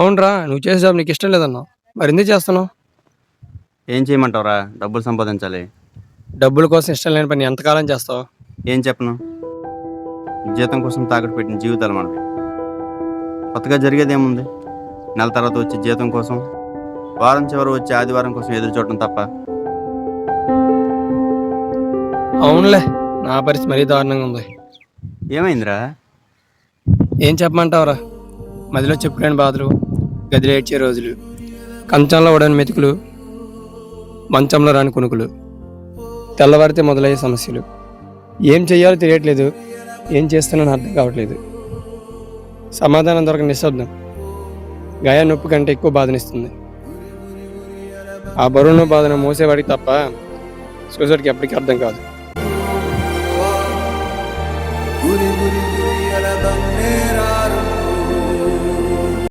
అవునురా, నువ్వు చేసే జాబ్ నీకు ఇష్టం లేదన్నావు. మరి ఎందుకు చేస్తున్నావు? ఏం చేయమంటావురా? డబ్బులు సంపాదించాలి. డబ్బుల కోసం ఇష్టం లేని పని ఎంతకాలం చేస్తావు? ఏం చెప్పను, జీతం కోసం తాకట్టు పెట్టిన జీవితాలు మనవి. కొత్తగా జరిగేదేముంది? నెల తర్వాత వచ్చే జీతం కోసం, వారం చివరి వచ్చే ఆదివారం కోసం ఎదురు చూడటం తప్ప. అవునులే, నా పరిస్థితి మరీ దారుణంగా ఉంది. ఏమైందిరా? ఏం చెప్పమంటావురా? మదిలో చెప్పులేని బాధలు, గదిలో ఏడ్చే రోజులు, కంచంలో ఉడని మెతుకులు, మంచంలో రాని కునుకులు, తెల్లవారితే మొదలయ్యే సమస్యలు. ఏం చెయ్యాలో తెలియట్లేదు, ఏం చేస్తున్నానో అర్థం కావట్లేదు. సమాధానం దొరకని నిశ్శబ్దం గాయ నొప్పి కంటే ఎక్కువ బాధనిస్తుంది. ఆ బరువును బాధను మోసేవాడికి తప్ప సూసైడ్కి ఎప్పటికీ అర్థం కాదు.